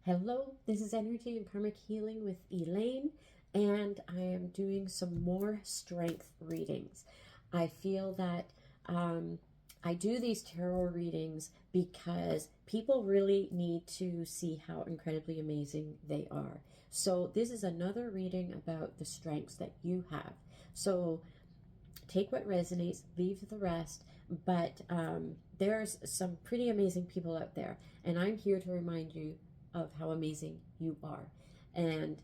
Hello, this is Energy and Karmic Healing with Elaine, and I am doing some more strength readings. I feel that I do these tarot readings because people really need to see how incredibly amazing they are. So, this is another reading about the strengths that you have. So, take what resonates, leave the rest. But there's some pretty amazing people out there, and I'm here to remind you of how amazing you are. And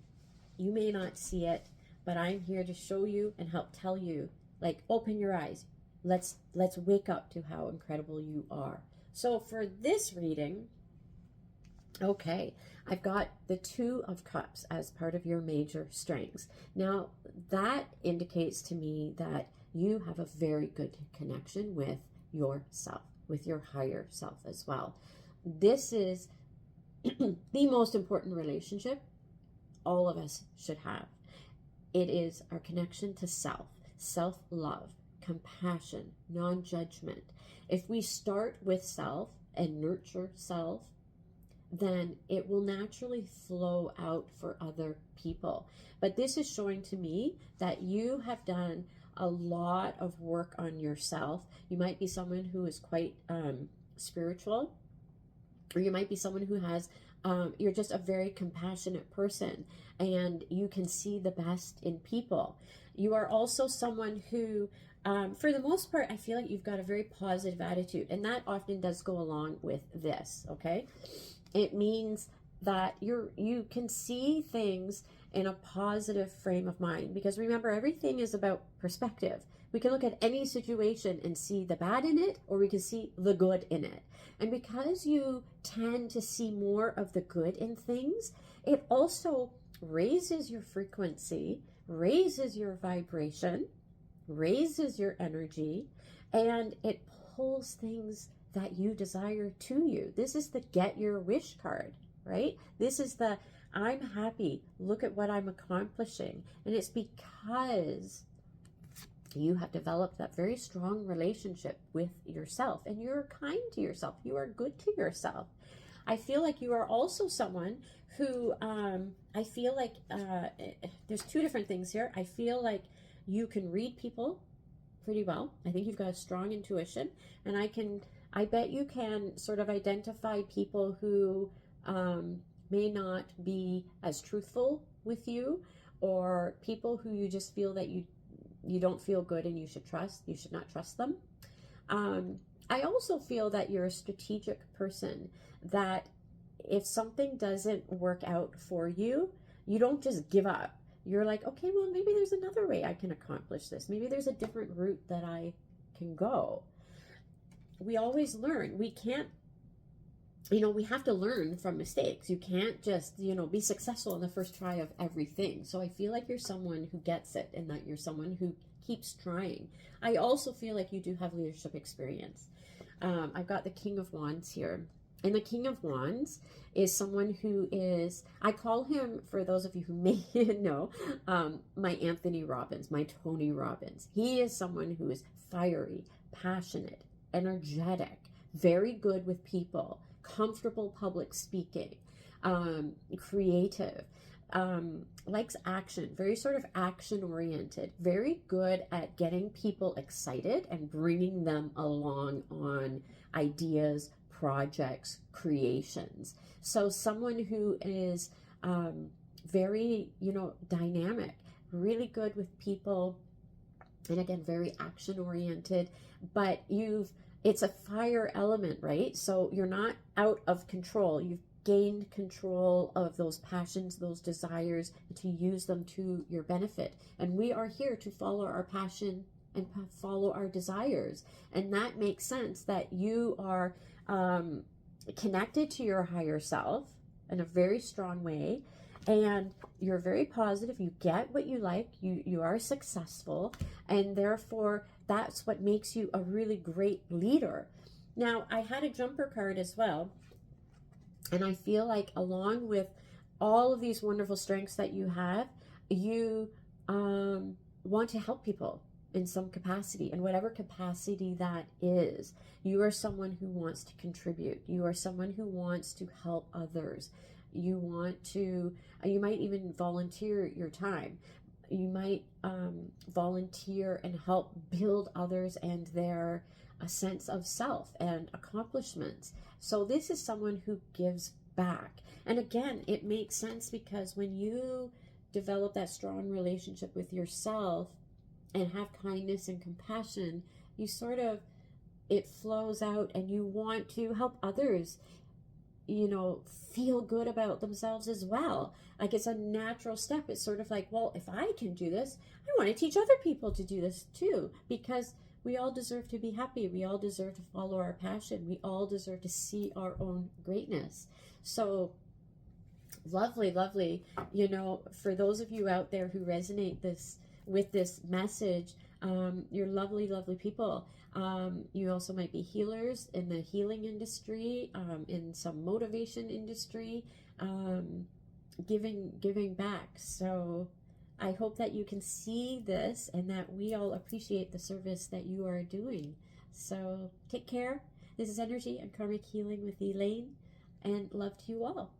you may not see it, but I'm here to show you and help tell you, like, open your eyes. Let's wake up to how incredible you are. So for this reading, okay, I've got the Two of Cups as part of your major strengths. Now, that indicates to me that you have a very good connection with yourself, with your higher self as well. This is the most important relationship all of us should have. It is our connection to self, self-love, compassion, non-judgment. If we start with self and nurture self, then it will naturally flow out for other people. But this is showing to me that you have done a lot of work on yourself. You might be someone who is quite spiritual, or you might be someone who has you're just a very compassionate person and you can see the best in people. You are also someone who for the most part, I feel like you've got a very positive attitude, and that often does go along with this. Okay, it means that you can see things in a positive frame of mind, because remember, everything is about perspective. We can look at any situation and see the bad in it, or we can see the good in it. And because you tend to see more of the good in things, it also raises your frequency, raises your vibration, raises your energy, and it pulls things that you desire to you. This is the get your wish card, right? This is the I'm happy, look at what I'm accomplishing. And it's because you have developed that very strong relationship with yourself, and you're kind to yourself. You are good to yourself. I feel like you are also someone who, I feel like there's two different things here. I feel like you can read people pretty well. I think you've got a strong intuition, and I bet you can sort of identify people who may not be as truthful with you, or people who you just feel that you don't feel good and you should not trust them. I also feel that you're a strategic person, that if something doesn't work out for you, you don't just give up. You're like, okay, well, maybe there's another way I can accomplish this. Maybe there's a different route that I can go. We always learn. We can't, we have to learn from mistakes. You can't just, be successful in the first try of everything. So I feel like you're someone who gets it, and that you're someone who keeps trying. I also feel like you do have leadership experience. I've got the King of Wands here. And the King of Wands is someone who is, I call him, for those of you who may know, my Anthony Robbins, my Tony Robbins. He is someone who is fiery, passionate, energetic, very good with people, comfortable public speaking, creative, likes action, very sort of action oriented, very good at getting people excited and bringing them along on ideas, projects, creations. So someone who is very, dynamic, really good with people, and again, very action oriented, but it's a fire element, right? So you're not out of control. You've gained control of those passions, those desires, to use them to your benefit. And we are here to follow our passion and follow our desires. And that makes sense, that you are connected to your higher self in a very strong way, and you're very positive. You get what you like. You are successful, and therefore that's what makes you a really great leader. Now, I had a jumper card as well, and I feel like along with all of these wonderful strengths that you have, you want to help people in some capacity, and whatever capacity that is. You are someone who wants to contribute. You are someone who wants to help others. You want to, you might even volunteer your time. You might volunteer and help build others and their a sense of self and accomplishments. So this is someone who gives back. And again, it makes sense because when you develop that strong relationship with yourself and have kindness and compassion, you sort of, it flows out and you want to help others, feel good about themselves as well. Like it's a natural step. It's sort of like, well, if I can do this, I want to teach other people to do this too, because we all deserve to be happy. We all deserve to follow our passion. We all deserve to see our own greatness. So lovely, lovely. For those of you out there who resonate with this message, you're lovely, lovely people. You also might be healers in the healing industry, in some motivation industry, giving back. So I hope that you can see this and that we all appreciate the service that you are doing. So take care. This is Energy and Karmic Healing with Elaine, and love to you all.